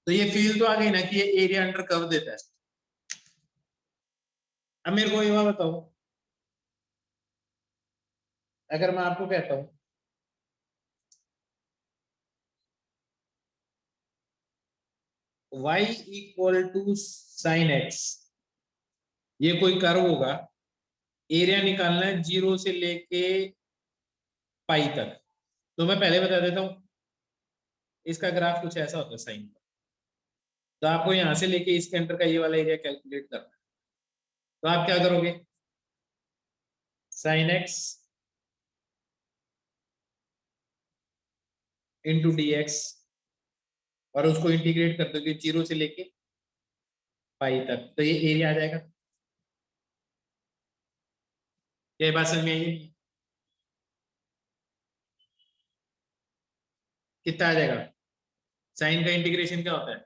तो ये फील तो आ गई ना कि ये एरिया अंडर कर्व देता है। अब मेरे को ये बात बताओ, अगर मैं आपको कहता हूं y equal to sine x, ये कोई कर्व होगा, एरिया निकालना है 0 से लेके पाई तक। तो मैं पहले बता देता हूं, इसका ग्राफ कुछ ऐसा होता है साइन का। तो आपको यहां से लेके इसके अंदर का ये वाला एरिया कैलकुलेट करना है। तो आप क्या करोगे, sine x into D x, और उसको इंटीग्रेट कर दोगे 0 से लेके पाई तक, तो ये एरिया आ जाएगा। ये बात समझ में आई? कितना आ जाएगा? साइन का इंटीग्रेशन क्या होता है?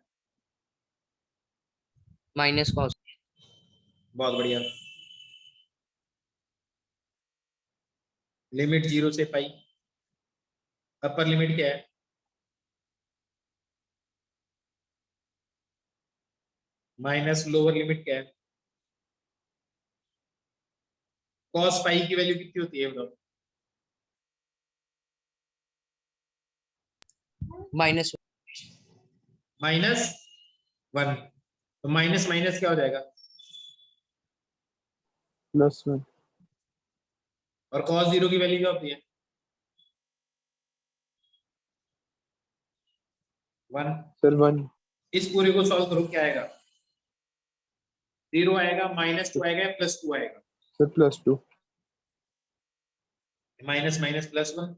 Minus cos. बहुत बढ़िया। लिमिट 0 से पाई, अपर लिमिट क्या है? माइनस लोअर लिमिट क्या है? कॉस पाई की वैल्यू कितनी होती है बताओ? माइनस -1। तो माइनस माइनस क्या हो जाएगा? +1। और कॉस 0 की वैल्यू क्या होती है? 1। सर 1। इस पूरे को सॉल्व करो, क्या आएगा? 0 आएगा, -2 आएगा, +2 आएगा। Sir +2। Minus minus +1,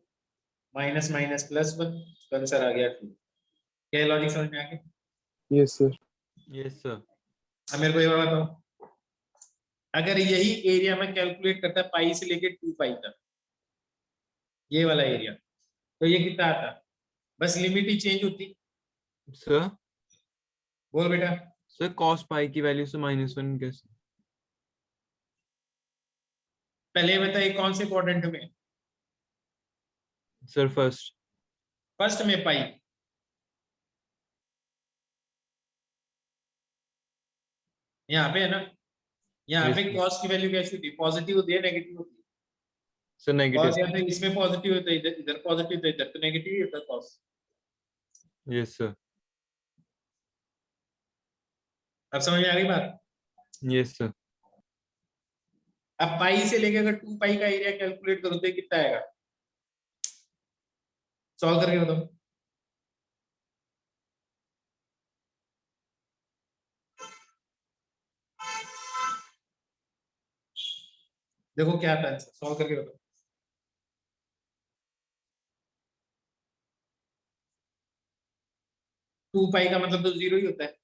minus minus +1, तो आंसर आ गया 2। क्या लॉजिक समझ में आ गया? Yes sir. Yes sir. अब मेरे को ये बात बताओ, अगर यही एरिया में कैलकुलेट करता पाई से लेके 2 पाई तक, ये वाला एरिया, तो ये कितना आता? बस लिमिट ही चेंज होती। सर बोल बेटा। सर कॉस पाई की वैल्यू से -1 कैसे? पहले बताइए कौन से क्वाड्रेंट में? Sir first. फर्स्ट में पाई। यहाँ पे है ना, यहाँ Yes, पे sir. कॉस की वैल्यू कैसी होती है? पॉजिटिव होती है, नेगेटिव होती है? Sir cos negative. या तो इसमें पॉजिटिव होता है, इधर इधर पॉजिटिव, तो इधर तो नेगेटिव ही होता है कॉस। Yes sir. अब समझ में आ गई बात? Yes sir. अब पाई से लेके अगर 2 पाई का एरिया कैलकुलेट करो तो ये कितना आएगा? सॉल्व करके बताओ। देखो क्या आता है आंसर, सॉल्व करके बताओ। 2 पाई का मतलब तो 0 ही होता है।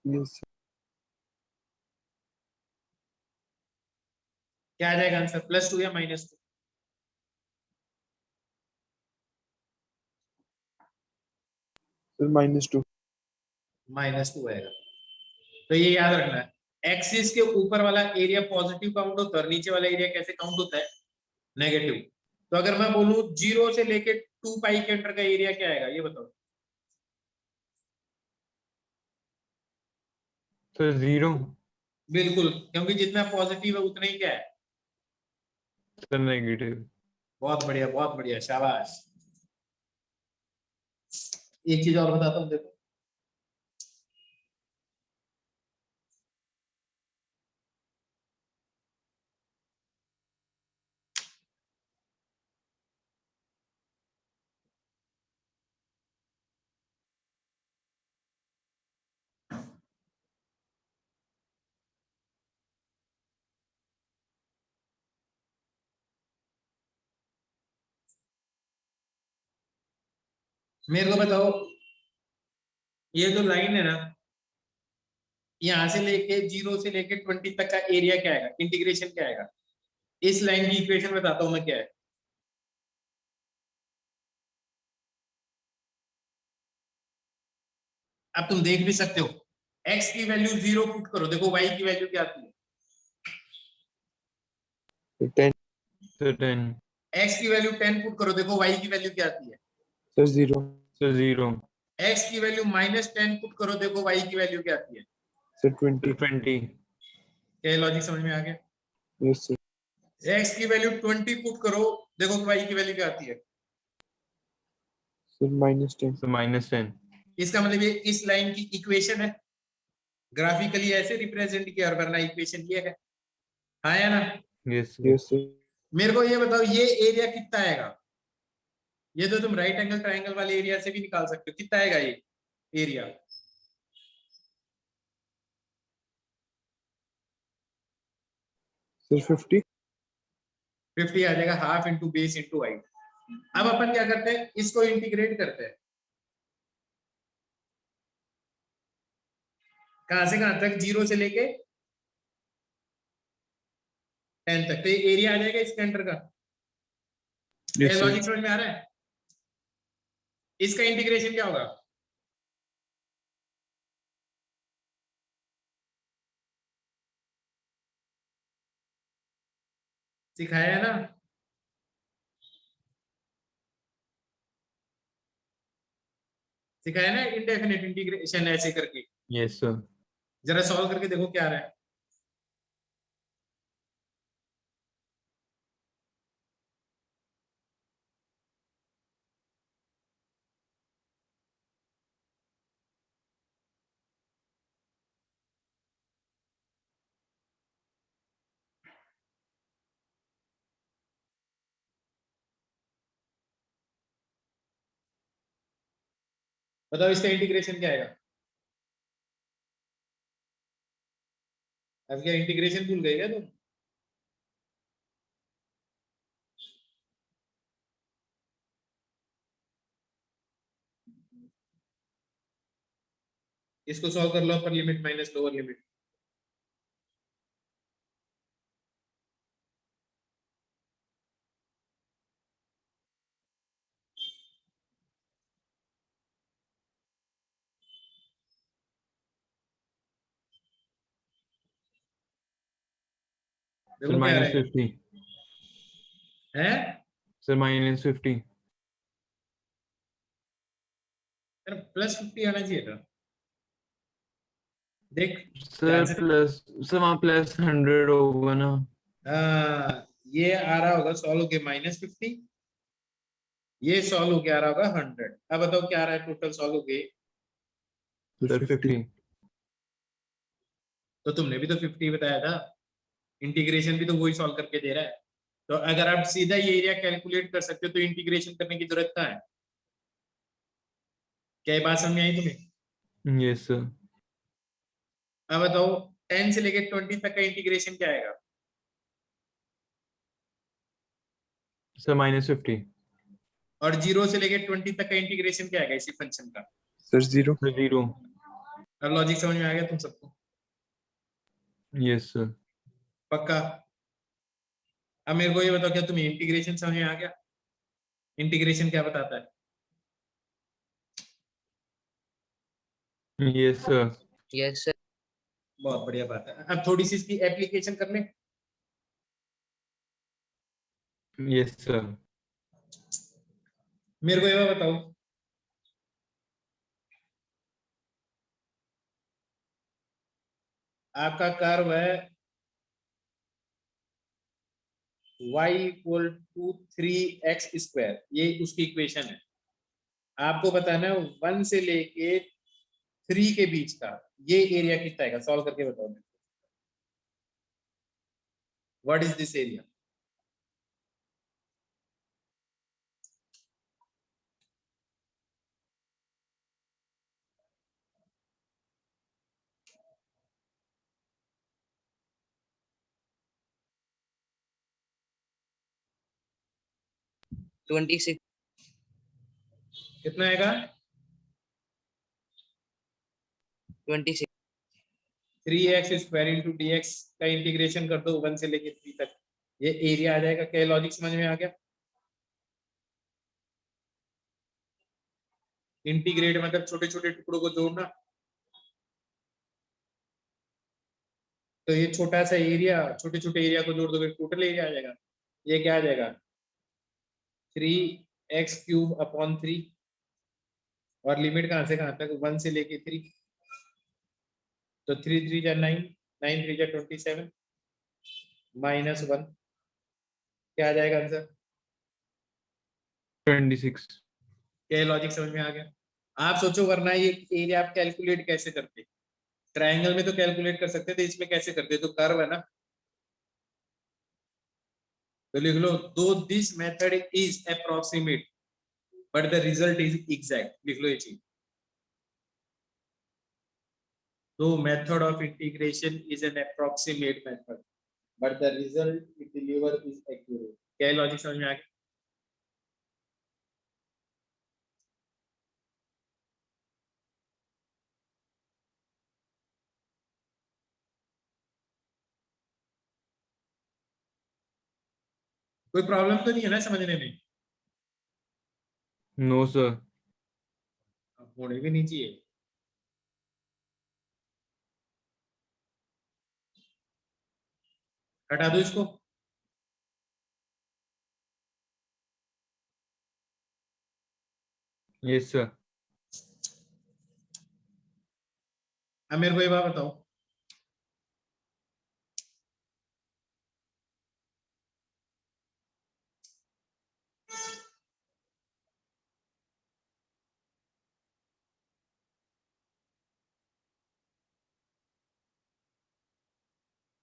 यस क्या आ जाएगा आंसर, +2 या -2? सर -2। -2 आएगा। तो ये याद रखना है, एक्सिस के ऊपर वाला एरिया पॉजिटिव काउंट होता है और नीचे वाला एरिया कैसे काउंट होता है? नेगेटिव। तो अगर मैं बोलूं 0 से लेके 2 पाई के अंदर का एरिया क्या आएगा, ये बताओ। सर 0। बिल्कुल, क्योंकि जितना पॉजिटिव है उतना ही क्या है? Sir negative. बहुत बढ़िया, बहुत बढ़िया, शाबाश। एक चीज और बताता हूँ, देखो। मेरे को बताओ, ये जो लाइन है ना, यहां से लेके 0 से लेके 20 तक का एरिया क्या आएगा, इंटीग्रेशन क्या आएगा? इस लाइन की इक्वेशन बताता हूं मैं, क्या है? अब तुम देख भी सकते हो, x की वैल्यू 0 पुट करो, देखो y की वैल्यू क्या आती है? 10। सर 10। x की वैल्यू 10 पुट करो, देखो y की वैल्यू क्या आती है? सर 0। सर 0। x की वैल्यू -10 पुट करो, देखो y की वैल्यू क्या आती है। Sir, 20. 20. क्या लॉजिक समझ में आ गया? Yes, sir. x की वैल्यू 20 पुट करो, देखो y की वैल्यू क्या आती है। Sir, -10. So -10. इसका मतलब ये इस लाइन की इक्वेशन है, ग्राफिकली ऐसे रिप्रेजेंट किया और वरना इक्वेशन ये है, हाँ या ना? Yes, sir. Yes, sir. मेरे को ये बताओ ये एरिया कितना आएगा? ये तो तुम राइट एंगल ट्राइंगल वाले एरिया से भी निकाल सकते हो, कितना आएगा ये एरिया? Sir, 50. 50 आ जाएगा, half into base into height. अब अपन क्या करते हैं, इसको इंटीग्रेट करते हैं। कहां से कहां तक? 0 से लेके 10 तक, तो ये एरिया आ जाएगा इसके अंडर का। Yes, sir. लॉजिक समझ में आ रहा है? इसका इंटीग्रेशन क्या होगा? सिखाया है ना? सिखाया ना इंडेफिनिट इंटीग्रेशन ऐसे करके। Yes, sir. जरा सॉल्व करके देखो क्या आ रहा है। बताओ इसका इंटीग्रेशन क्या आएगा? अब क्या इंटीग्रेशन भूल गए क्या तुम? इसको सॉल्व कर लो, upper limit minus lower limit. Sir, देखो क्या आ रहा -50. है? Sir, -50. +50 आना चाहिए था। देख Sir, ध्यान से। sir वहाँ +100 होगा ना? ये आ रहा होगा सॉल्व के -50, ये सॉल्व हो के आ रहा होगा 100। अब बताओ क्या आ रहा है टोटल सॉल्व हो के? Sir, Sir, 50. 50. तो तुमने भी तो 50 बताया था, इंटीग्रेशन भी तो वही सॉल्व करके दे रहा है। तो अगर आप सीधा ये एरिया कैलकुलेट कर सकते हो तो इंटीग्रेशन करने की जरूरत कहाँ है? क्या ये बात समझ में आई तुम्हें? Yes, sir. अब बताओ 10 से लेके 20 तक का इंटीग्रेशन क्या आएगा? Sir, -50. और 0 से लेके 20 तक का इंटीग्रेशन क्या आएगा इसी फंक्शन का? Sir, 0. Sir, 0. अब लॉजिक समझ में आ गया तुम सबको? Yes, sir. पक्का? अब मेरे को ये बताओ क्या तुम्हें इंटीग्रेशन समझ में आ गया? इंटीग्रेशन क्या बताता है? Yes, sir. Yes, sir. बहुत बढ़िया बात है। अब थोड़ी सी इसकी एप्लीकेशन कर ले। Yes, sir. मेरे को ये बताओ, आपका कर्व है y = 3x², ये उसकी इक्वेशन है। आपको बताना है 1 से लेके 3 के बीच का ये एरिया कितना आएगा, सॉल्व करके बताओ। What is this area?। 26 कितना आएगा? 26 3x² इंटू dx का इंटीग्रेशन कर दो 1 से लेके 3 तक, ये एरिया आ जाएगा। क्या लॉजिक समझ में आ गया? इंटीग्रेट मतलब छोटे छोटे टुकड़ों को जोड़ना। तो ये छोटा सा एरिया, छोटे छोटे एरिया को जोड़ दोगे टोटल एरिया आ जाएगा। ये क्या आ जाएगा? 3x³ upon 3। और लिमिट कहां से कहां तक, 1 से लेके 3, तो 3 3 जा 9, 9 3 जा 27 -1, क्या आ जाएगा आंसर? 26. क्या लॉजिक समझ में आ गया? आप सोचो, वरना ये एरिया आप कैलकुलेट कैसे करते? ट्रायंगल में तो कैलकुलेट कर सकते थे, इसमें कैसे करते? तो कर्व है ना, तो लिख लो, दो this method is approximate but the result is exact, लिख लो ये चीज। दो method of integration is an approximate method but the result it deliver is accurate. क्या लॉजिक समझ में आ गया? कोई प्रॉब्लम तो नहीं है ना समझने में? No, sir. होने भी नहीं चाहिए। हटा दो इसको। Yes, sir. अब मेरे को ये बात बताओ,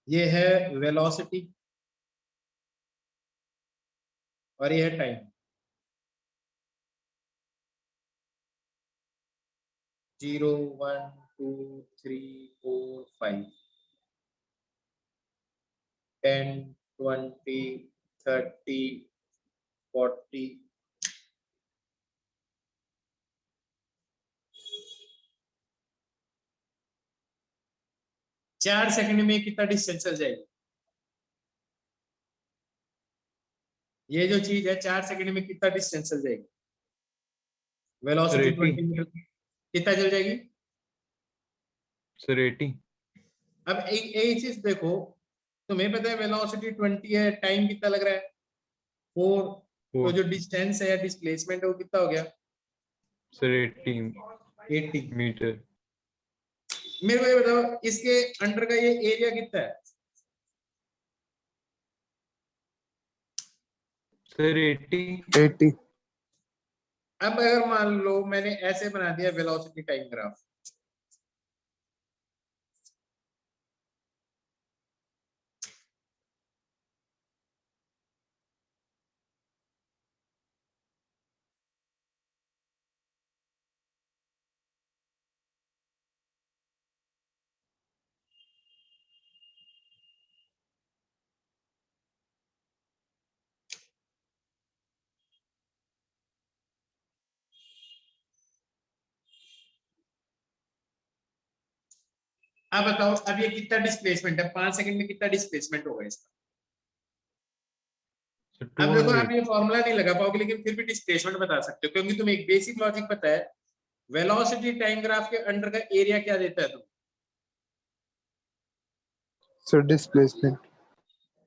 ये है वेलोसिटी और ये है टाइम। 0 1 2 3 4 5 10 20 30 40। 4 सेकंड में कितना डिस्टेंस चल जाएगी? ये जो चीज है 4 सेकंड में कितना डिस्टेंस चल जाएगी? वेलोसिटी 80. 20 मीटर, कितना चल जाएगी? Sir, 80. अब एक चीज देखो, तुम्हें पता है वेलोसिटी 20 है, टाइम कितना लग रहा है? 4। तो 4. जो डिस्टेंस है या डिस्प्लेसमेंट है वो कितना हो गया? Sir, 80 80। meter. मेरे को ये बताओ, इसके अंडर का ये एरिया कितना है? Sir, 80. 80. अब अगर मान लो मैंने ऐसे बना दिया वेलोसिटी टाइम ग्राफ, अब बताओ, अब ये कितना डिस्प्लेसमेंट है? 5 सेकंड में कितना डिस्प्लेसमेंट होगा इसका? Sir, अब देखो, आप 200. ये फॉर्मूला नहीं लगा पाओगे, लेकिन फिर भी डिस्प्लेसमेंट बता सकते हो, क्योंकि तुम्हें एक बेसिक लॉजिक पता है। वेलोसिटी टाइम ग्राफ के अंडर का एरिया क्या देता है तुम? Sir, displacement.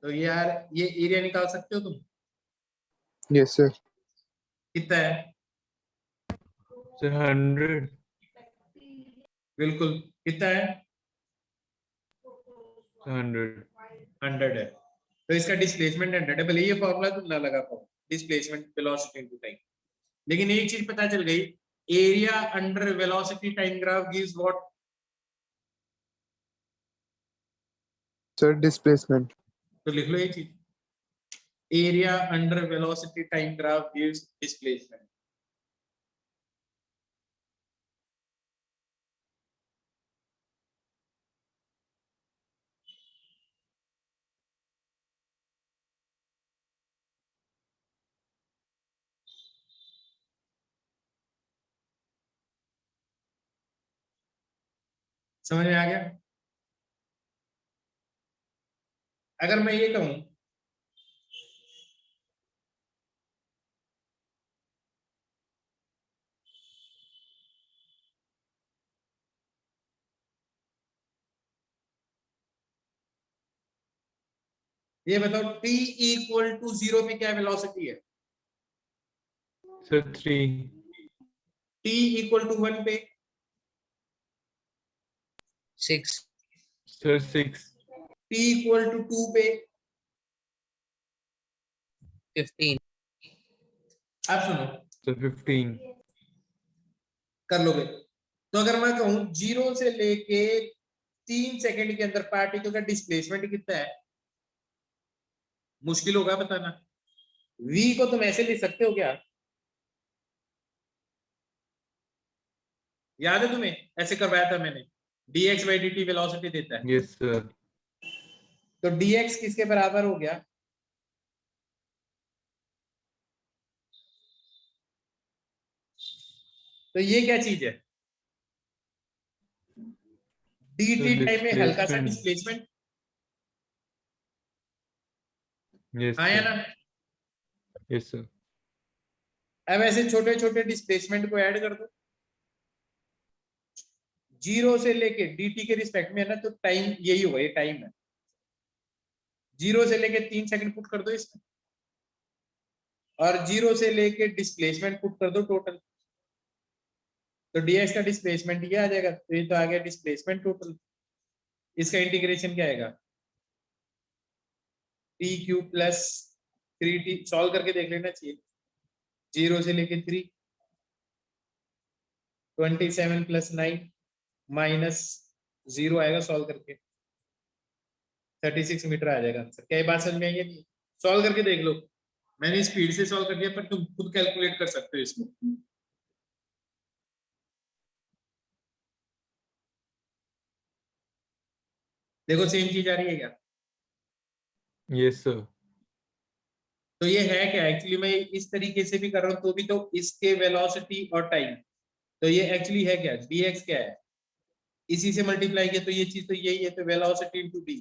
तो यार ये एरिया निकाल सकते हो तुम? Yes, sir. कितना है? Sir, 100. बिल्कुल, कितना है? 100. 100 है। तो इसका डिस्प्लेसमेंट 100 है, भले ये फॉर्मूला तुम ना लगा पाओ, डिस्प्लेसमेंट वेलोसिटी इनटू टाइम। लेकिन एक चीज पता चल गई, area under velocity time graph gives what? Sir, displacement. तो लिख लो ये चीज, area under velocity time graph gives displacement. समझ में आ गया? अगर मैं ये कहूं, ये बताओ t इक्वल टू 0 पे क्या वेलोसिटी है? Sir, 3. t t equal to 1 पे 6, Sir, 6. t इक्वल टू 2 पे 15, आप सुनो Sir, 15. कर लोगे। तो अगर मैं कहूं 0 से लेके 3 सेकंड के अंदर पार्टिकल का डिस्प्लेसमेंट कितना है, मुश्किल होगा बताना। v को तुम ऐसे लिख सकते हो क्या, याद है तुम्हें, ऐसे करवाया था मैंने, dx by dt वेलोसिटी देता है, Yes, sir. तो dx किसके बराबर हो गया, तो ये क्या चीज है, dt So टाइम में हल्का सा displacement. डिस्प्लेसमेंट, Yes, हाँ या sir. ना। Yes, sir. अब ऐसे छोटे छोटे डिस्प्लेसमेंट को ऐड कर दो, 0 से लेके dt के रिस्पेक्ट में है ना, तो टाइम यही होगा, ये टाइम है। 0 से लेके 3 सेकंड पुट कर दो इसमें, और 0 से लेके डिस्प्लेसमेंट पुट कर दो टोटल, तो dx का डिस्प्लेसमेंट ये आ जाएगा, तो ये तो आ गया डिस्प्लेसमेंट टोटल। इसका इंटीग्रेशन क्या आएगा, T cube plus 3t, solve करके देख लेना चाहिए, 0 से लेके 3, 27 प्लस 9 माइनस 0 आएगा, सॉल्व करके 36 मीटर आ जाएगा आंसर। क्या ये बात समझ में आई है? नहीं, सॉल्व करके देख लो, मैंने स्पीड से सॉल्व कर दिया, पर तुम खुद कैलकुलेट कर सकते हो इसको। देखो सेम चीज आ रही है क्या, Yes, sir. तो ये है क्या, एक्चुअली मैं इस तरीके से भी कर रहा हूँ तो भी तो इसके वेलोसिटी और टाइम, तो ये एक्चुअली है क्या, dx क्या है, इसी से मल्टीप्लाई किया, तो ये चीज तो यही है, तो वेलोसिटी इनटू डी,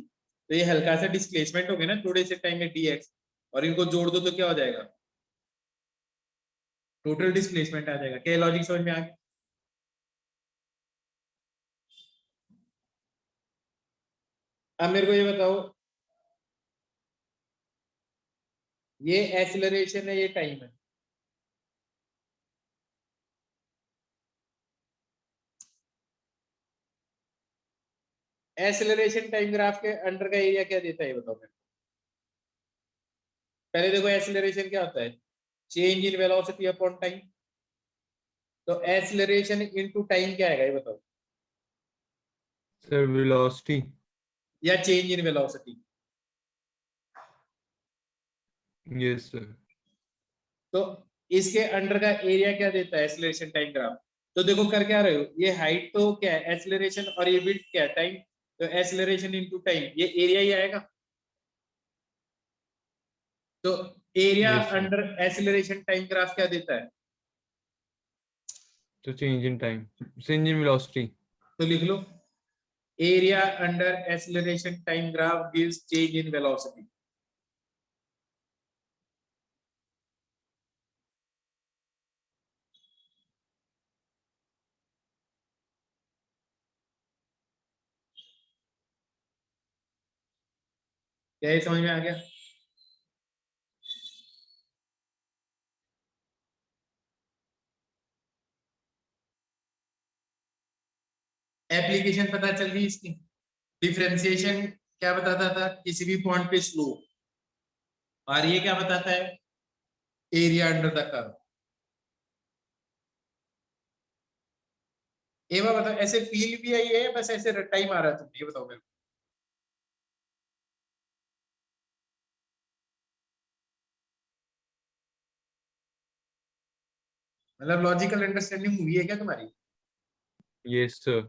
तो ये हल्का सा डिस्प्लेसमेंट हो गया ना थोड़े से टाइम में dx, और इनको जोड़ दो तो क्या हो जाएगा, टोटल डिस्प्लेसमेंट आ जाएगा। क्या लॉजिक समझ में आ गया? अब मेरे को ये बताओ, ये एक्सीलरेशन है, ये टाइम है, एक्सीलरेशन टाइम ग्राफ के अंडर का एरिया क्या देता है ये बताओ मेरे को। पहले देखो एक्सीलरेशन क्या होता है, change in velocity upon time, तो एक्सीलरेशन इनटू टाइम क्या आएगा ये बताओ, Sir, velocity. या change in velocity, Yes, sir. तो इसके अंडर का एरिया क्या देता है एक्सीलरेशन टाइम ग्राफ। तो देखो कर क्या रहे हो, ये हाइट तो क्या है एक्सीलरेशन, और ये विड्थ क्या है टाइम, तो एक्सीलरेशन इनटू टाइम, ये एरिया ही आएगा। तो area Yes, sir. Under acceleration time graph क्या देता है, So change in time. Change in velocity. तो लिख लो, area under acceleration time graph gives change in velocity. क्या ये समझ में आ गया? एप्लीकेशन पता चल गई इसकी, डिफरेंशिएशन क्या बताता था, किसी भी पॉइंट पे स्लो, और ये क्या बताता है, एरिया अंडर द कर्व। ये बात बताओ, ऐसे फील भी आई है, बस ऐसे टाइम आ रहा है तुमने, ये बताओ मेरे को। मतलब लॉजिकल अंडरस्टैंडिंग हुई है क्या तुम्हारी? Yes, sir.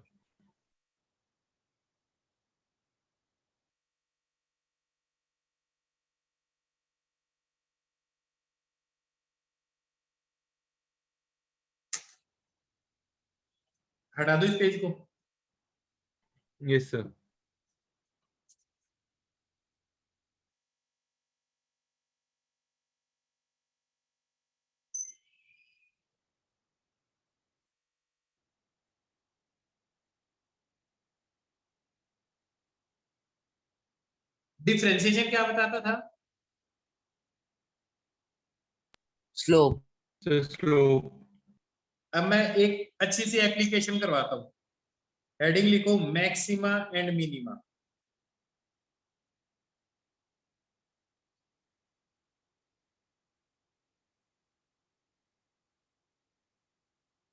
हटा दो इस पेज को। Yes, sir. डिफरेंशिएशन क्या बताता था, slope, Sir, slope. अब मैं एक अच्छी सी एप्लीकेशन करवाता हूँ। हेडिंग लिखो मैक्सिमा एंड मिनिमा।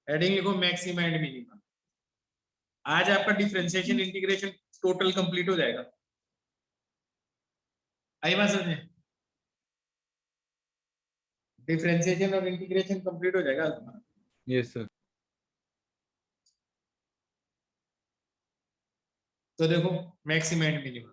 हेडिंग लिखो मैक्सिमा एंड मिनिमा। आज आपका डिफरेंशिएशन इंटीग्रेशन टोटल कंप्लीट हो जाएगा। आई बात समझ में? डिफरेंशिएशन और इंटीग्रेशन कंप्लीट हो जाएगा तुम्हारा। Yes, sir. तो देखो मैक्सिमा एंड मिनिमा।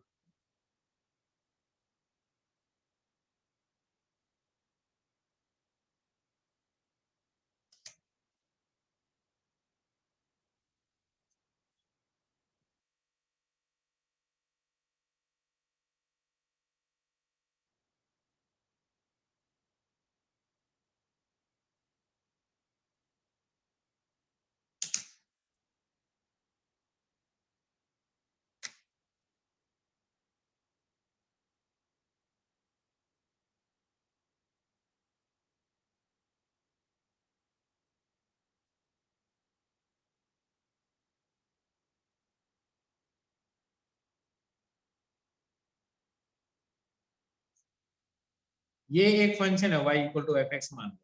ये एक फंक्शन है y equal to f x मान लो।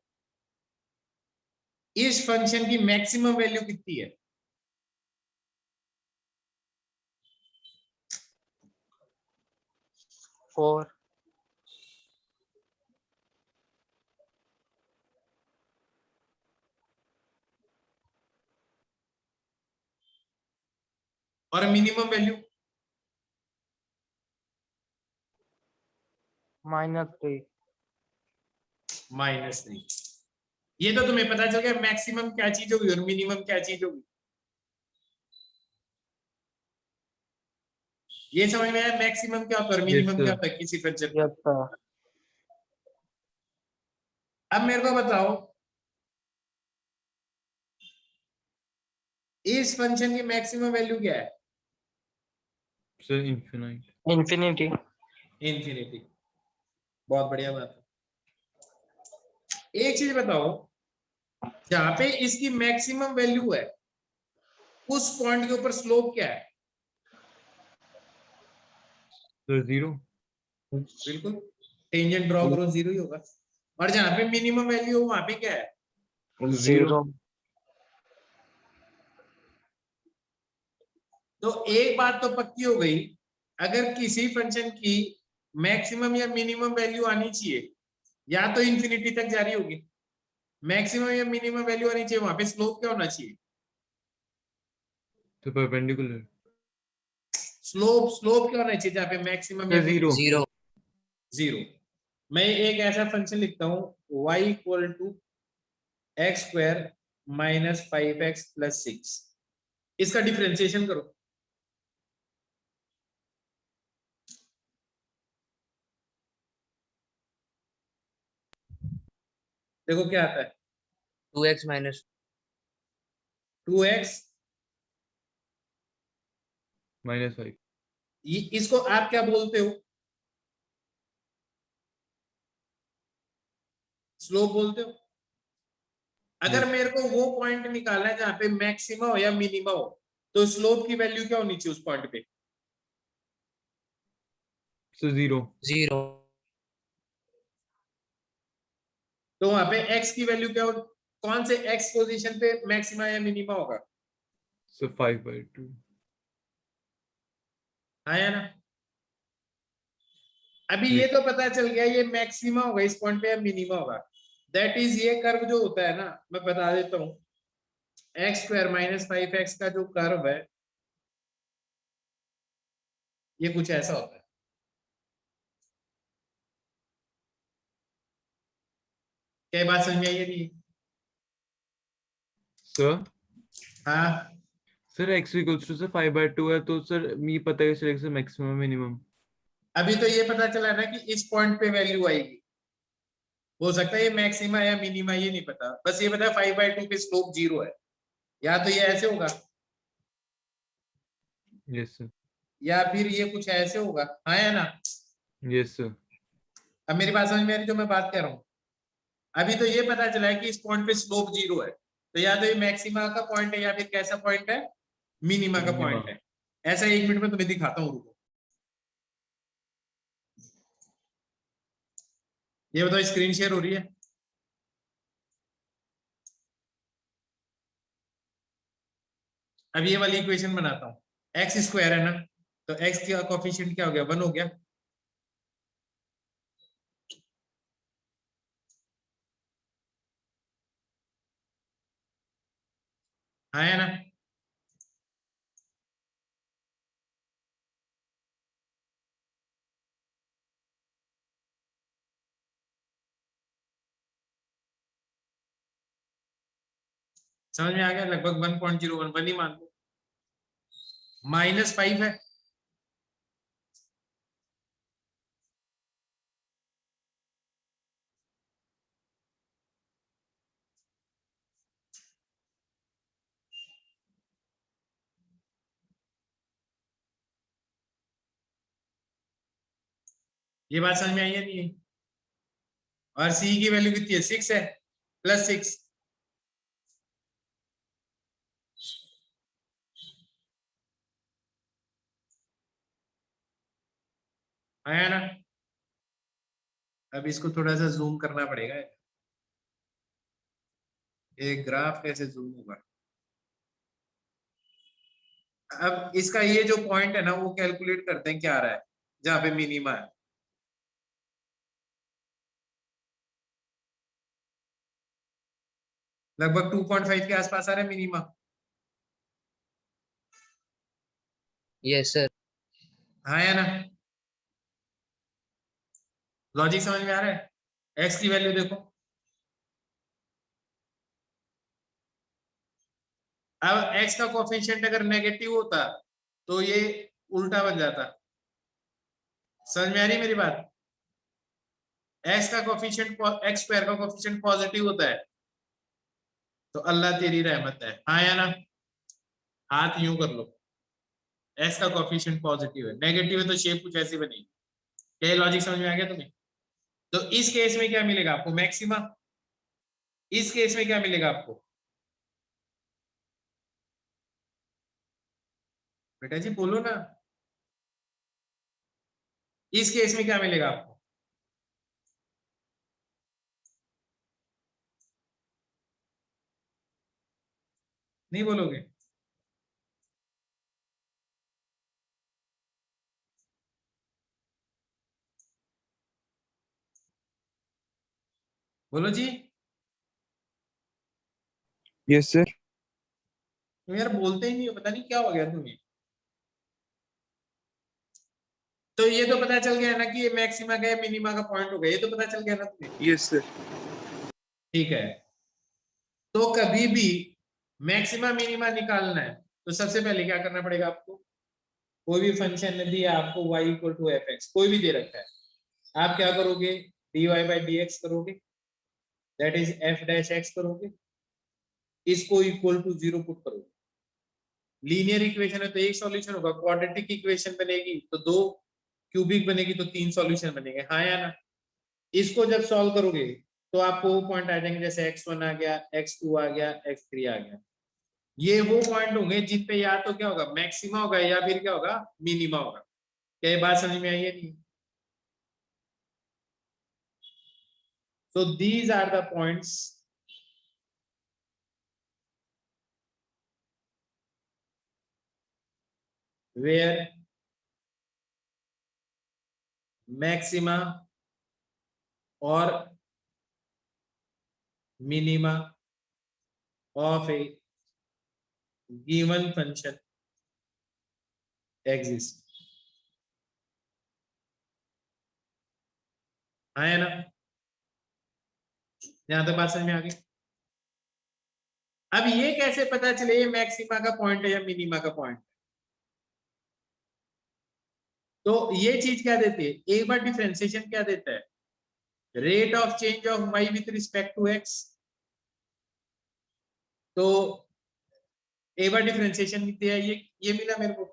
इस फंक्शन की मैक्सिमम वैल्यू कितनी है? four, और मिनिमम वैल्यू -3, -3। ये तो तुम्हें पता चल गया मैक्सिमम क्या चीज होगी और मिनिमम क्या चीज होगी। ये समझ में आया मैक्सिमम क्या होता है और Yes, मिनिमम क्या sir. होता है किसी फंक्शन का। yes sir, अब मेरे को बताओ इस फंक्शन की मैक्सिमम वैल्यू क्या है? Sir, infinite. infinity, infinity. बहुत बढ़िया बात है। एक चीज बताओ जहां पे इसकी मैक्सिमम वैल्यू है उस पॉइंट के ऊपर स्लोप क्या है? Sir, 0. बिल्कुल टेंजेंट ड्रॉ करो जीरो ही होगा। और जहां पे मिनिमम वैल्यू हो वहां पे क्या है? 0, तो एक बात तो पक्की हो गई, अगर किसी फंक्शन की मैक्सिमम या मिनिमम वैल्यू आनी चाहिए या तो इंफिनिटी तक जारी होगी, मैक्सिमम या मिनिमम वैल्यू आनी चाहिए वहां पे स्लोप क्या होना चाहिए? So perpendicular. स्लोप क्या होना चाहिए जहां पे मैक्सिमम या Sir, 0. 0, जीरो। मैं एक ऐसा फंक्शन लिखता हूं y equal to x square minus 5x plus 6। इसका डिफरेंशिएशन करो। देखो क्या आता है 2x minus 2x। -5. इसको आप क्या बोलते हो? स्लोप बोलते हो। अगर Yes. मेरे को वो पॉइंट निकालना है जहां पे मैक्सिमा हो या मिनिमा हो तो स्लोप की वैल्यू क्या होनी चाहिए उस पॉइंट पे? Sir, 0. 0, तो वहां पे x की वैल्यू क्या हो? कौन से x पोजीशन पे मैक्सिमा या मिनिमा होगा? Sir, 5/2. आया ना? अभी ये Yes. तो पता चल गया ये मैक्सिमा होगा इस पॉइंट पे या मिनिमा होगा। दैट इज ये कर्व जो होता है ना, मैं बता देता हूं, एक्स स्क्वायर माइनस 5x का जो कर्व है ये कुछ ऐसा होता है। क्या बात समझ में आई है नहीं? Sir. हाँ Sir, x equals to sir 5/2 है तो sir me पता है चलेगा sir maximum minimum. अभी तो ये पता चला ना कि इस पॉइंट पे वैल्यू आएगी। हो सकता है ये मैक्सिमा या मिनिमा, ये नहीं पता, बस ये पता है 5/2 पे स्लोप 0 है। या तो ये ऐसे होगा Yes, sir. या फिर ये कुछ ऐसे होगा। हाँ या ना? Yes, sir. अब मेरी बात समझ में आ रही जो मैं बात कर रहा हूँ? अभी तो ये पता चला है कि इस पॉइंट पे स्लोप 0 है। तो या तो ये मैक्सिमा का पॉइंट है या फिर कैसा पॉइंट है, मिनिमा का मिनिमा। पॉइंट है। ऐसा 1 मिनट में तुम्हें दिखाता हूँ, रुको। ये बताओ स्क्रीन शेयर हो रही है? अब ये वाली इक्वेशन बनाता हूँ। एक्स स्क्वायर है ना, तो एक्स का कोफिशिएंट क्या हो गया, 1 हो गया। हाँ है ना? समझ में आ गया? लगभग 1.01 1 ही मान लो। -5 है, ये बात समझ में आई है नहीं है? और सी की वैल्यू कितनी है, 6 है, +6। आया ना? अब इसको थोड़ा सा जूम करना पड़ेगा। एक ग्राफ कैसे जूम होगा? अब इसका ये जो पॉइंट है ना, वो कैलकुलेट करते हैं क्या आ रहा है जहां पे मिनिमा है। लगभग 2.5 के आसपास आ रहा है मिनिमा। Yes sir. हाँ या ना? लॉजिक समझ में आ रहा है? एक्स की वैल्यू देखो। अब एक्स का कोफिशिएंट अगर नेगेटिव होता तो ये उल्टा बन जाता। समझ में आ रही है मेरी बात? एक्स का कोफिशिएंट, एक्स स्क्वायर का कोफिशिएंट पॉजिटिव होता है तो अल्लाह तेरी रहमत है। हाँ या ना? हाथ यूं कर लो। एक्स का कोफिशिएंट पॉजिटिव है, नेगेटिव है तो शेप कुछ ऐसी बनेगी। क्या लॉजिक समझ में आ गया तुम्हें? तो इस केस में क्या मिलेगा आपको, मैक्सिमा। इस केस में क्या मिलेगा आपको, बेटा जी बोलो ना। इस केस में क्या मिलेगा आपको, नहीं बोलोगे? बोलो जी। Yes, sir. तुम यार बोलते ही नहीं हो, पता नहीं क्या हो गया तुम्हें। तो ये तो पता चल गया ना कि ये मैक्सिमा का है, मिनिमा का पॉइंट हो गया, ये तो पता चल गया ना तुम्हें। Yes, sir. ठीक है, तो कभी भी मैक्सिमा मिनिमा निकालना है तो सबसे पहले क्या करना पड़ेगा आपको, कोई भी फंक्शन दिया आपको y = f(x), कोई भी दे रखा है, आप क्या करोगे, dy/dx करोगे, दैट इज f' करोगे, इसको इक्वल टू 0 पुट करोगे। लीनियर इक्वेशन है तो एक सॉल्यूशन होगा, क्वाड्रेटिक इक्वेशन बनेगी तो 2, क्यूबिक बनेगी तो 3 सॉल्यूशन बनेंगे। हाँ या ना? इसको जब सॉल्व करोगे तो आपको वो पॉइंट आ जाएंगे, जैसे x1 आ गया, x2 आ गया, x3 आ गया। ये वो पॉइंट होंगे जिन पे या तो क्या होगा, मैक्सिमा होगा या फिर क्या होगा, मिनिमा होगा। क्या ये बात समझ में आई है नहीं? So these are the points where maxima or minima of a given function exist। है ना? यहां तक बात समझ में आ गई? अब ये कैसे पता चले ये मैक्सिमा का पॉइंट है या मिनिमा का पॉइंट? तो ये चीज क्या देती है, एक बार डिफरेंशिएशन क्या देता है, rate of change of y with respect to x। तो एक बार डिफरेंशिएशन कितनी है, ये मिला मेरे को।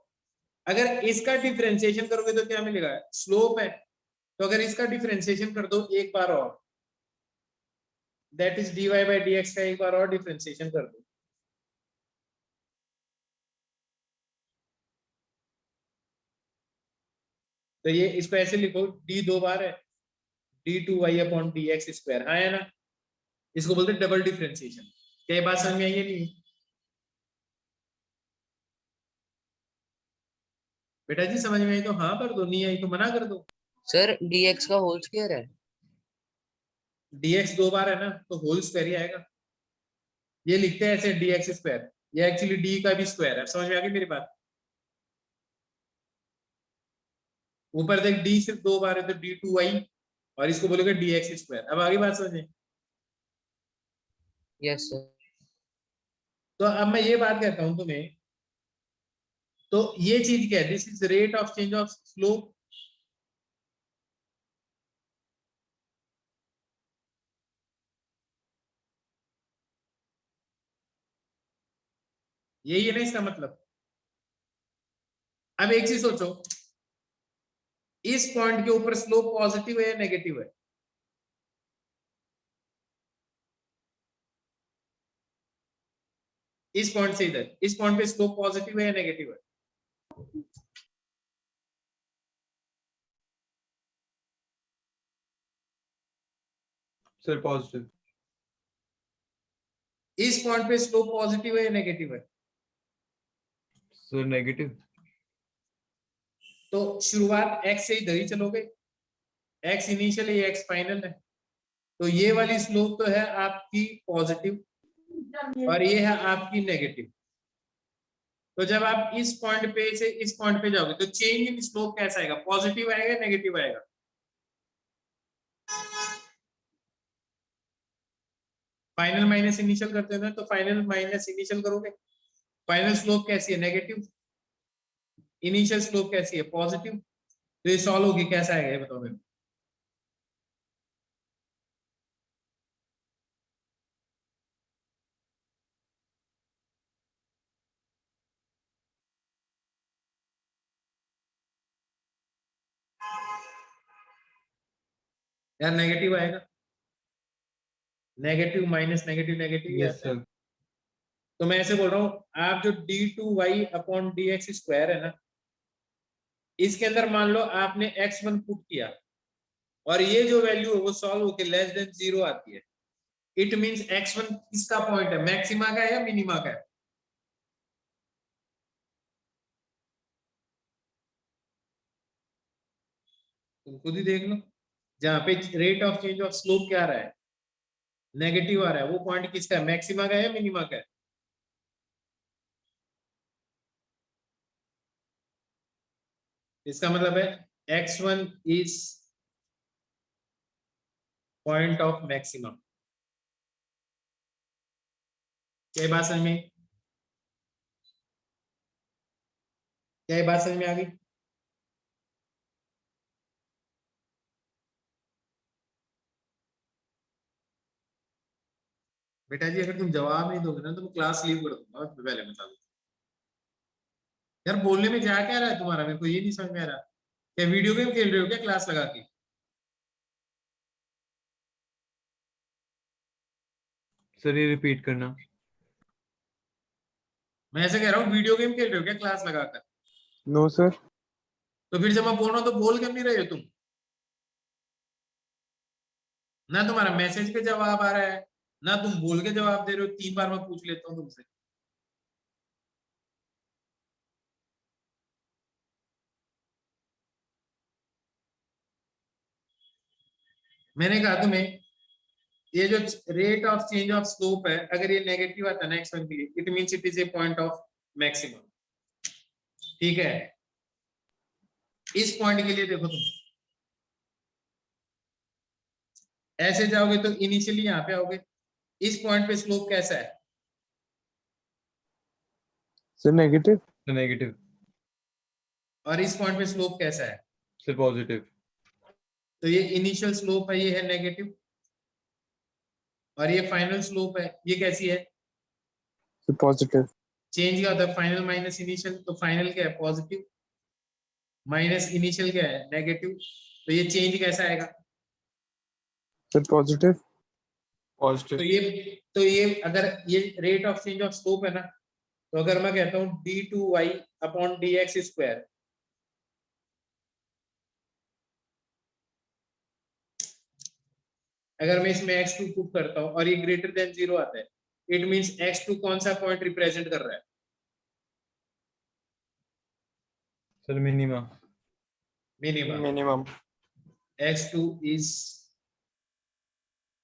अगर इसका डिफरेंशिएशन करोगे तो क्या मिलेगा, स्लोप है। तो अगर इसका डिफरेंशिएशन कर दो एक बार और, that is dy by dx का एक बार और डिफरेंशिएशन कर दो। तो ये इसको ऐसे लिखो, d 2 बार है d2y अपॉन dx स्क्वायर, हाँ है ना, इसको बोलते हैं डबल डिफरेंशिएशन। क्या ये बात समझ में आई है? नहीं बेटा जी, समझ में आई तो हाँ कर दो, नहीं आई तो मना कर दो। सर dx का होल स्क्वायर है। dx 2 बार है ना, तो होल स्क्वायर ही आएगा। ये लिखते हैं ऐसे dx स्क्वायर, ये एक्चुअली d का भी स्क्वायर है। समझ में आ गई मेरी बात? ऊपर देख d सिर्फ 2 बार है तो d2y, और इसको बोलोगे dx स्क्वायर। अब आगे बात समझे? Yes sir. तो अब मैं ये बात कहता हूं तुम्हें, तो ये चीज क्या है? This is rate of change of slope. यही है ना इसका मतलब। अब एक चीज सोचो, इस पॉइंट के ऊपर स्लोप पॉजिटिव है या नेगेटिव है? इस पॉइंट से इधर, इस पॉइंट पे स्लोप पॉजिटिव है या नेगेटिव है? Sir positive. इस पॉइंट पे स्लोप पॉजिटिव है या नेगेटिव है? Sir negative. तो शुरुआत x से इधर ही चलोगे, x इनिशियल है, x फाइनल है, तो ये वाली स्लोप तो है आपकी पॉजिटिव और ये है आपकी नेगेटिव। तो जब आप इस पॉइंट पे से इस पॉइंट पे जाओगे तो चेंज इन स्लोप कैसा आएगा? पॉजिटिव आएगा, नेगेटिव आएगा? फाइनल माइनस इनिशियल करते हो ना, तो फाइनल माइनस इनिशियल करोगे, फाइनल स्लोप कैसी है? नेगेटिव। इनिशियल स्लोप कैसी है? पॉजिटिव। तो ये सॉल्व होगी, कैसा आएगा ये बताओ मेरे को। यार नेगेटिव आएगा, negative minus negative negative yes sir. तो मैं ऐसे बोल रहा हूं, आप जो d2y अपॉन dx स्क्वायर है ना, इसके अंदर मान लो आपने x1 पुट किया और ये जो वैल्यू है वो सॉल्व होके लेस देन 0 आती है। इट मींस x1 किसका पॉइंट है? मैक्सिमा का है या मिनिमा का है? तुम खुद ही देख लो, जहां पे rate of change of slope क्या आ रहा है? नेगेटिव आ रहा है, वो पॉइंट किसका है? मैक्सिमा का है या मिनिमा का है? इसका मतलब है x1 is point of maximum. क्या बात समझ में? क्या बात समझ में आ गई? बेटा जी अगर तुम जवाब नहीं दोगे ना तो मैं क्लास लीव कर दूंगा, पहले बता दो। यार बोलने में जा क्या रहा है तुम्हारा, मेरे को ये नहीं समझ में आ रहा। क्या वीडियो गेम खेल रहे हो क्या क्लास लगा के? सर ये रिपीट करना। मैं ऐसे कह रहा हूँ, वीडियो गेम खेल रहे हो क्या क्लास लगाकर? No, sir. तो फिर जब मैं बोल रहा हूँ तो बोल क्यों नहीं रहे हो तुम? ना तुम्हारा मैसेज पे जवाब आ रहा है, ना तुम बोल के जवाब दे रहे हो। 3 बार मैं पूछ लेता हूँ तुमसे। मैंने कहा तुम्हें, ये जो rate of change of slope है, अगर ये नेगेटिव आता है ना x1 के लिए, it means it is a point of maximum. ठीक है, इस पॉइंट के लिए देखो तुम ऐसे जाओगे तो इनिशियली यहाँ पे आओगे, इस पॉइंट पे स्लोप कैसा है? Sir, negative. Sir negative. और इस पॉइंट पे स्लोप कैसा है? Sir positive. तो ये इनिशियल स्लोप है, ये है नेगेटिव, और ये फाइनल स्लोप है, ये कैसी है? Sir, positive. चेंज क्या होता है? फाइनल माइनस इनिशियल, तो फाइनल क्या है? पॉजिटिव, माइनस इनिशियल क्या है? नेगेटिव। तो ये चेंज कैसा आएगा? Sir, positive. Positive. तो ये अगर ये rate of change of slope है ना, तो अगर मैं कहता हूँ d2y अपॉन dx स्क्वायर, अगर मैं इसमें x2 पुट करता हूँ और ये ग्रेटर देन 0 आता है, इट मींस x2 कौन सा पॉइंट रिप्रेजेंट कर रहा है? Sir minima. Minimum. Minimum. x2 is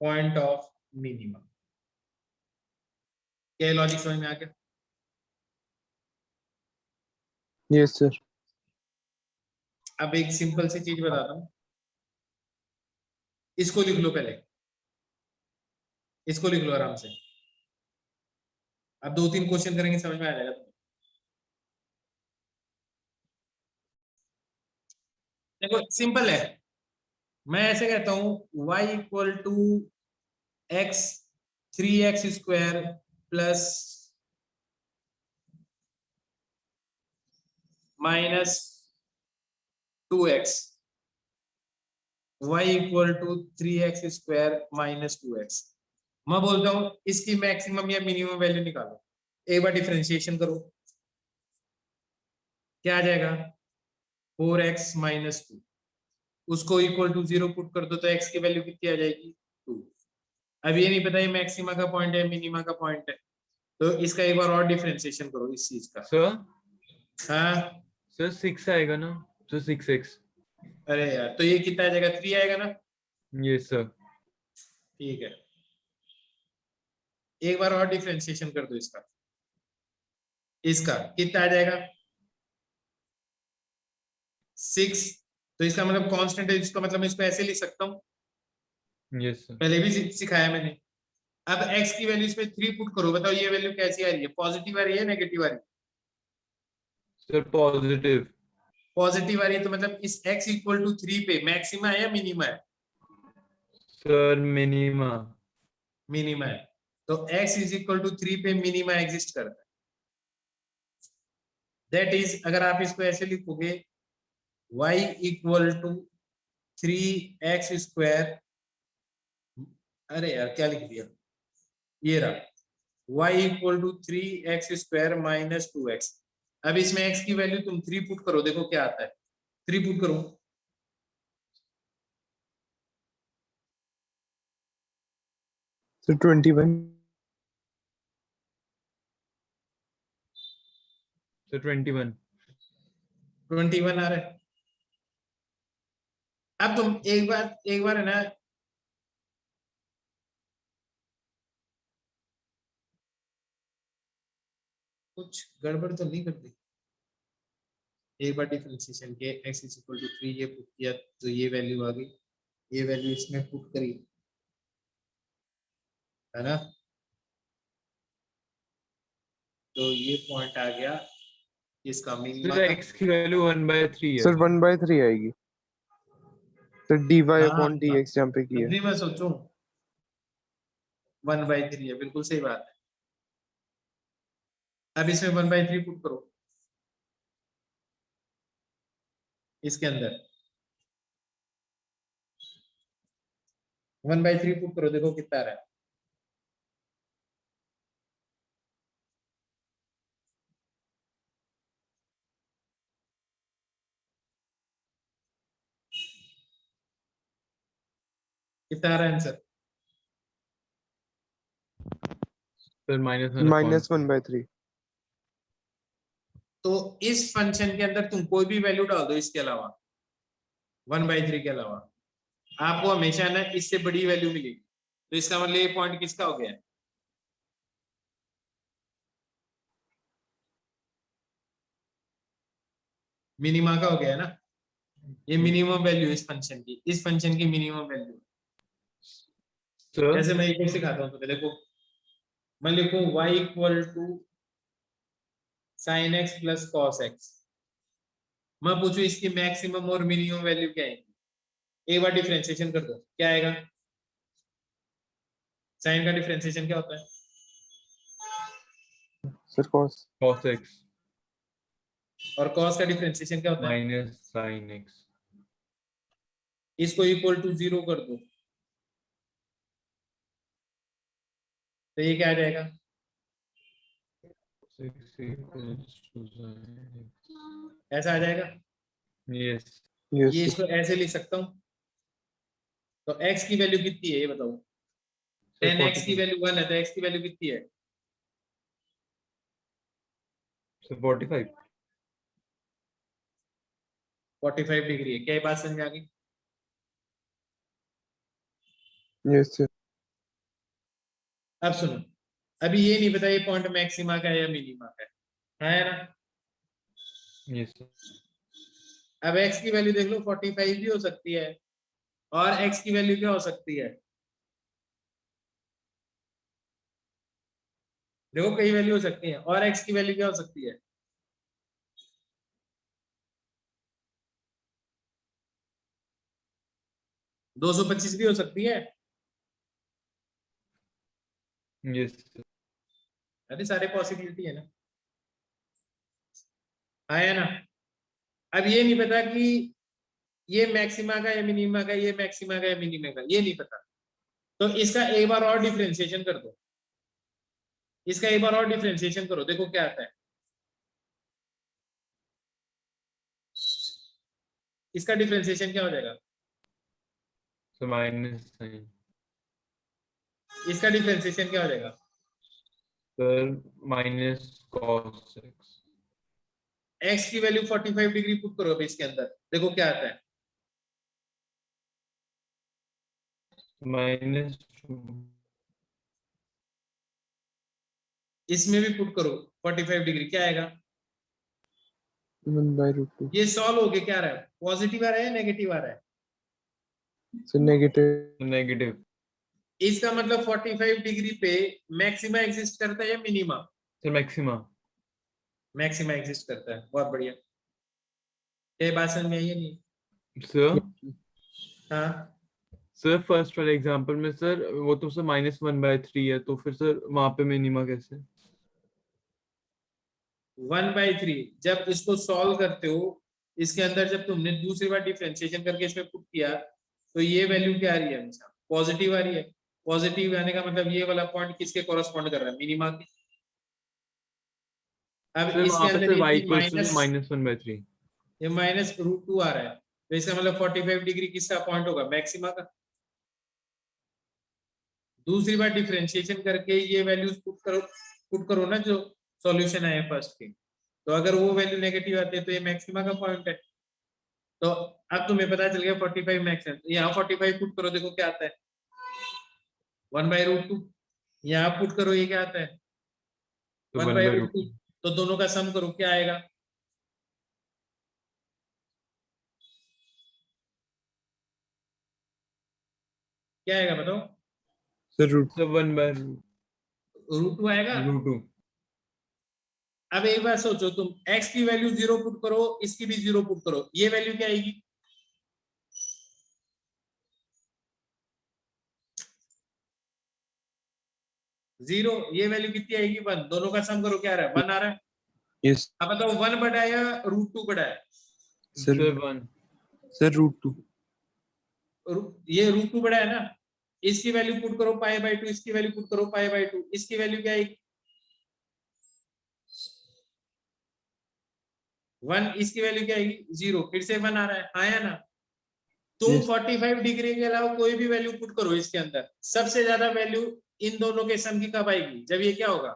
point of minimum. क्या लॉजिक समझ में आ गया? Yes, sir. अब एक सिंपल सी चीज बताता हूँ, इसको लिख लो पहले, इसको लिख लो आराम से। अब 2-3 क्वेश्चन करेंगे, समझ में आ जाएगा। देखो सिंपल है, मैं ऐसे कहता हूँ y equal to x 3x square plus minus 2x, y equal to 3x square minus 2x। मैं बोलता हूँ इसकी मैक्सिमम या मिनिमम वैल्यू निकालो, एक बार डिफरेंशिएशन करो, क्या आ जाएगा? 4x माइनस 2, उसको इक्वल टू 0 पुट कर दो तो x की वैल्यू कितनी आ जाएगी? 2। अब ये नहीं पता ये मैक्सिमा का पॉइंट है मिनिमा का पॉइंट है, तो इसका एक बार और डिफरेंशिएशन करो इस चीज का। सर हाँ सर 6 आएगा ना, सर 6x। अरे यार, तो ये कितना आ जाएगा? 3 आएगा ना? Yes sir. ठीक है, एक बार और डिफरेंशिएशन कर दो इसका, इसका कितना आ जाएगा? 6। तो इसका मतलब कांस्टेंट है, इसका मतलब मैं इसको ऐसे लिख सकता हूँ, यस सर। पहले भी सिखाया मैंने। अब x की वैल्यू इसमें 3 पुट करो, बताओ ये वैल्यू कैसी आ रही है? पॉजिटिव आ रही है नेगेटिव आ रही है? Sir positive. पॉजिटिव आ रही है, तो मतलब इस x इक्वल टू 3 पे मैक्सिमा है या मिनिमा है? Sir minima. मिनिमा है, तो x इज इक्वल टू 3 पे मिनिमा एग्जिस्ट करता है। दैट इज, अगर आप इसको ऐसे लिखोगे y equal to 3x square, अरे यार क्या लिख दिया, ये रहा y equal to 3x square minus 2x। अब इसमें x की वैल्यू तुम 3 पुट करो, देखो क्या आता है। 3 पुट करो, So 21. सर 21। 21 आ रहा है। अब तुम एक बार है ना, कुछ गड़बड़ तो नहीं करती? एक बार डिफरेंशिएशन के x इज इक्वल टू 3 ये पुट किया तो ये वैल्यू आ गई, ये वैल्यू इसमें पुट करी, है ना? तो ये पॉइंट आ गया इसका मिनिमा सर का। x की वैल्यू 1/3 है। Sir 1/3 आएगी. So dy हाँ upon dx जहाँ पे किया. तभी मैं सोचूं 1/3 है, बिल्कुल सही बात है। अब इसमें 1/3 पुट करो इसके अंदर, 1/3 पुट करो, देखो कितना आ रहा है। कितना आ रहा है आंसर? सर -1/3। -1/3. तो इस फंक्शन के अंदर तुम कोई भी वैल्यू डाल दो इसके अलावा, 1/3 के अलावा, आपको हमेशा ना इससे बड़ी वैल्यू मिलेगी। तो इसका मतलब ये पॉइंट किसका हो गया? मिनिमा का हो गया है ना? ये मिनिमम वैल्यू इस फंक्शन की, इस फंक्शन की मिनिमम वैल्यू। सर जैसे मैं एक और सिखाता हूँ तुम्हें, देखो मैं लिखूं y equal to sin x plus cos x, मैं पूछूं इसकी मैक्सिमम और मिनिमम वैल्यू क्या है? एक बार डिफरेंशिएशन कर दो, क्या आएगा? साइन का डिफरेंशिएशन क्या होता है? Sir cos. cos x और cos का डिफरेंशिएशन क्या होता है? Minus sin x। इसको इक्वल टू 0 कर दो, तो ये क्या आ जाएगा? 6 equals to sin ऐसा आ जाएगा। yes yes ये sir. इसको ऐसे लिख सकता हूँ। तो x की वैल्यू कितनी है ये बताओ? sir 10x की 45 वैल्यू 1 है तो x की वैल्यू कितनी है? sir 45 45 डिग्री है। क्या ये बात समझ आ गई? yes sir. अब सुनो, अभी ये नहीं पता ये पॉइंट मैक्सिमा का है या मिनिमा का है ना? yes sir अब x की वैल्यू देख लो, 45 भी हो सकती है और x की वैल्यू क्या हो सकती है? देखो कई वैल्यू हो सकती है और x की वैल्यू क्या हो सकती है? दो सौ पच्चीस भी हो सकती है। yes sir अरे सारे पॉसिबिलिटी है ना, है ना? अब ये नहीं पता कि ये मैक्सिमा का या मिनिमा का, ये मैक्सिमा का या मिनिमा का, ये नहीं पता। तो इसका एक बार और डिफरेंशिएशन कर दो, इसका एक बार और डिफरेंशिएशन करो, देखो क्या आता है। इसका डिफरेंशिएशन क्या हो जाएगा? so minus sin इसका डिफरेंशिएशन क्या हो जाएगा? sir minus cos x x की वैल्यू 45 डिग्री पुट करो अभी इसके अंदर, देखो क्या आता है। minus 2 इसमें भी पुट करो 45 डिग्री, क्या आएगा? 1/√2 ये सॉल्व होके क्या आ रहा है? पॉजिटिव आ रहा है या नेगेटिव आ रहा है? so negative negative इसका मतलब 45 डिग्री पे मैक्सिमा एग्जिस्ट करता है या minima? sir maxima maxima exist करता है। बहुत बढ़िया। ये बात समझ में आई है नहीं? sir हाँ, सर फर्स्ट वाले एग्जांपल में सर वो तो सर -1/3 है तो फिर सर वहां पे मिनिमा कैसे? 1/3 जब इसको सॉल्व करते हो, इसके अंदर जब तुमने दूसरी बार डिफरेंशिएशन करके इसमें पुट किया, तो ये वैल्यू क्या आ रही है? हमेशा पॉजिटिव आ रही है। पॉजिटिव आने का मतलब ये वाला पॉइंट किसके कॉरेस्पॉन्ड कर रहा है? मिनिमा के। अब सर इसके वहां पे अंदर सर ये y थी इक्वल्स टू माइनस, -1/3 ये -√2 आ रहा है, तो इसका मतलब 45 डिग्री किसका पॉइंट होगा? मैक्सिमा का। दूसरी बार डिफरेंशिएशन करके ये वैल्यूज पुट करो ना, जो सॉल्यूशन आए फर्स्ट के, तो अगर वो वैल्यू नेगेटिव आती है तो ये मैक्सिमा का पॉइंट है। तो अब तुम्हें पता चल गया 45 मैक्स है, यहाँ 45 पुट करो, देखो क्या आता है? 1/√2। यहाँ पुट करो, ये क्या आता है? तो 1/√2। 1/√2 तो दोनों का सम करो, क्या आएगा? क्या आएगा बताओ? sir root सर 1/√2 √2 आएगा। अब एक बार सोचो, तुम x की वैल्यू 0 पुट करो, इसकी भी 0 पुट करो, ये वैल्यू क्या आएगी? जीरो। ये वैल्यू कितनी आएगी? 1। दोनों का सम करो, क्या आ रहा है? 1 आ रहा है। yes अब बताओ 1 बड़ा है या √2 बड़ा है? sir सर 1 √2 ये √2 बड़ा है ना। इसकी वैल्यू पुट करो π/2, इसकी वैल्यू पुट करो π/2, इसकी वैल्यू क्या आएगी? 1। इसकी वैल्यू क्या आएगी? 0। फिर से 1 आ रहा है, हाँ या ना? तुम yes 45 डिग्री के अलावा कोई भी वैल्यू पुट करो इसके अंदर, सबसे ज्यादा वैल्यू इन दोनों के सम की कब आएगी? जब ये क्या होगा?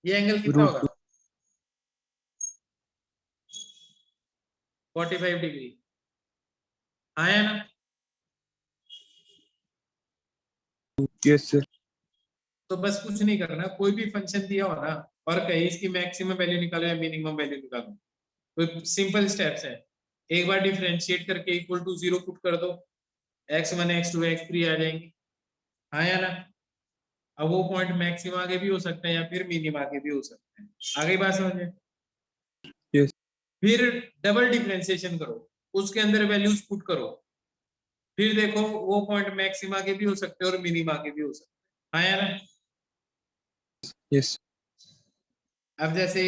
ये एंगल कितना होगा? √2 45 डिग्री, हाँ या ना? yes sir तो बस कुछ नहीं करना, कोई भी फंक्शन दिया हो ना और कहे इसकी मैक्सिमम वैल्यू निकालो या मिनिमम वैल्यू निकालो, तो सिंपल स्टेप्स है। एक बार डिफरेंशिएट करके इक्वल टू 0 पुट कर दो, x1 x2 x3 आ जाएंगे, हाँ या ना? अब वो पॉइंट मैक्सिमा के भी हो सकते हैं या फिर मिनिमा के भी हो सकते हैं। आगे बात समझे? yes फिर डबल डिफरेंशिएशन करो, उसके अंदर वैल्यूज पुट करो, फिर देखो वो पॉइंट मैक्सिमा के भी हो सकते हैं और मिनिमा के भी हो सकते हैं, हाँ या ना? yes अब जैसे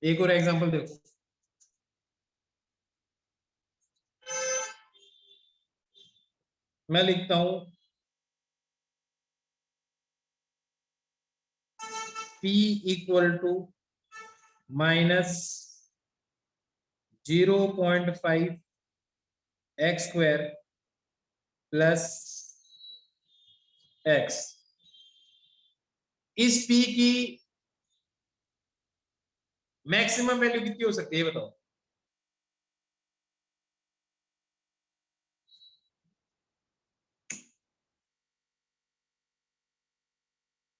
एक और एग्जांपल देखो। मैं लिखता हूं P equal to -0.5 x square plus x। इस P की मैक्सिमम वैल्यू कितनी हो सकती है बताओ?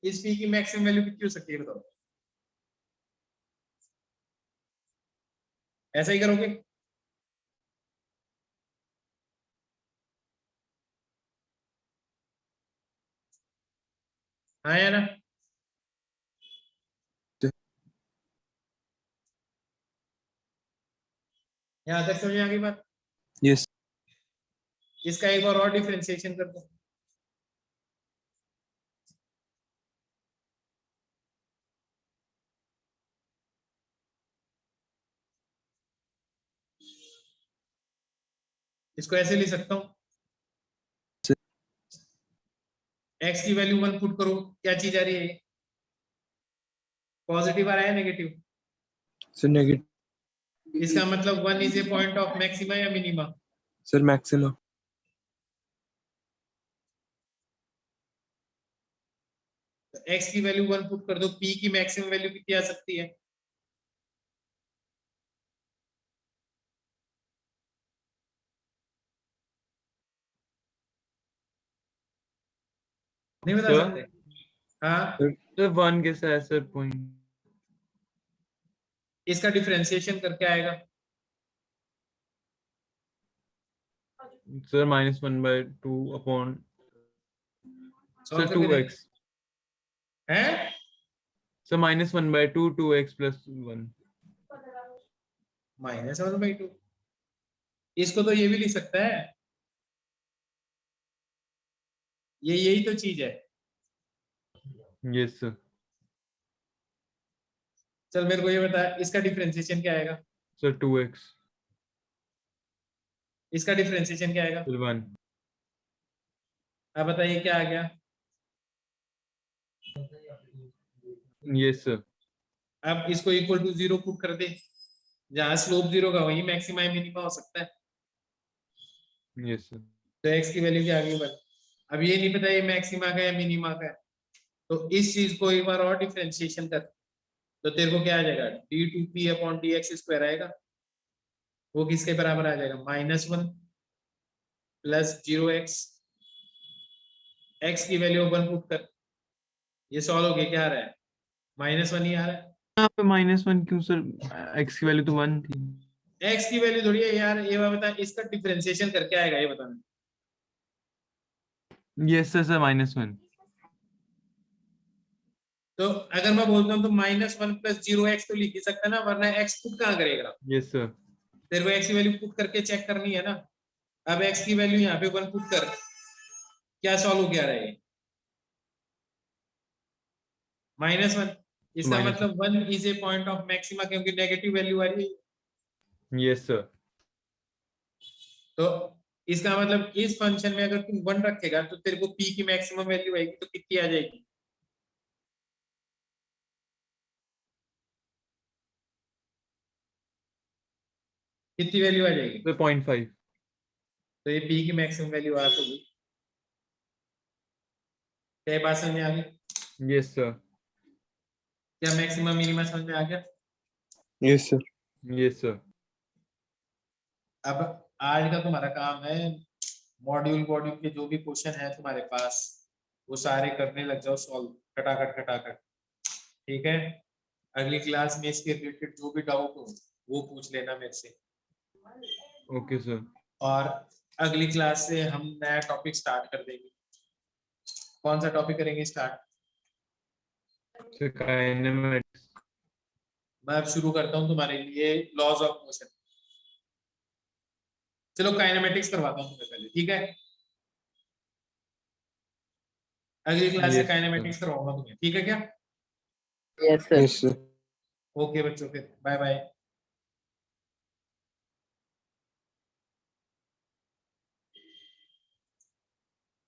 इस P की मैक्सिमम वैल्यू कितनी हो सकती है बताओ? ऐसा ही करोगे? हाँ या ना? यहां तक समझ आ गई बात? Yes. इसका एक बार और डिफरेंशिएशन कर दो। इसको ऐसे लिख सकता हूं, x की वैल्यू 1 पुट करो, क्या चीज आ रही है? पॉजिटिव आ रहा है नेगेटिव? Sir, negative. इसका मतलब 1 is a point of maxima या मिनिमा? Sir, maximum. तो x की वैल्यू 1 पुट कर दो, p की मैक्सिमम वैल्यू कितनी आ सकती है? नहीं बता Sir? सकते? हाँ, सर 1 कैसा है सर पॉइंट? इसका डिफरेंशिएशन करके आएगा। सर -1/2 अपॉन सॉल्व सर करके 2x। हैं? Sir -1/2 2x + 1। -1/2। इसको तो ये भी लिख सकता है, ये यही तो चीज है। Yes sir. चल मेरे को ये बता, इसका डिफरेंशिएशन क्या आएगा? Sir 2x। इसका डिफरेंशिएशन क्या आएगा? सर 1। अब बताइए क्या आ गया? Yes sir. अब इसको इक्वल टू 0 पुट कर दे, जहां स्लोप 0 का वही मैक्सिमा या मिनिमा हो सकता है। Yes sir. तो x की वैल्यू क्या आ गई? 1। अब ये नहीं पता ये मैक्सिमा का या मिनिमा का है, तो इस चीज को एक बार और डिफरेंशिएशन कर, तो तेरे को क्या आ जाएगा? d2p/dx² आएगा। वो किसके बराबर आ जाएगा? -1 + 0x। x की वैल्यू 1 पुट कर, ये सॉल्व हो गया, क्या आ रहा है? -1 ही आ रहा है। यहाँ पे -1 क्यों सर? x की वैल्यू तो 1 थी। x की वैल्यू थोड़ी है यार, ये बता इसका डिफरेंशिएशन करके आएगा, ये बताना। Yes sir -1। तो अगर मैं बोलता हूँ तो -1 + 0x तो लिख ही सकता है ना, वरना x पुट कहाँ करेगा? Yes sir. तेरे को x की वैल्यू पुट करके चेक करनी है ना। अब x की वैल्यू यहाँ पे 1 पुट कर, क्या सॉल्व हो गया रहा है? -1। इसका -1। मतलब 1 is a point of maxima, क्योंकि नेगेटिव वैल्यू आ रही है। Yes sir. तो इसका मतलब इस फंक्शन में अगर तुम 1 रखेगा तो तेरे को p की मैक्सिमम वैल्यू आएगी, तो कितनी आ जाएगी? कितनी वैल्यू आ जाएगी? सर 0.5। तो ये p की मैक्सिमम वैल्यू आ तो गई। क्या बात समझ में आ गई? Yes sir. क्या मैक्सिमम मिनिमम समझ में आ गया? Yes, sir. Yes sir. अब आज का तुम्हारा काम है, मॉड्यूल मॉड्यूल के जो भी क्वेश्चन है तुम्हारे पास, वो सारे करने लग जाओ, सॉल्व खटाखट खटाखट। ठीक है? अगली क्लास में इसके रिलेटेड जो भी डाउट हो वो पूछ लेना मेरे से। Okay sir. और अगली क्लास से हम नया टॉपिक स्टार्ट कर देंगे। कौन सा टॉपिक करेंगे स्टार्ट? Sir kinematics. मैं अब शुरू करता हूँ तुम्हारे लिए लॉज ऑफ मोशन। चलो काइनेमेटिक्स करवाता हूँ तुम्हें पहले, ठीक है? अगली क्लास से यस सर। काइनेमेटिक्स करवाऊंगा तुम्हें, ठीक है क्या? Yes sir. Yes, sir. Okay बच्चों, फिर बाय बाय।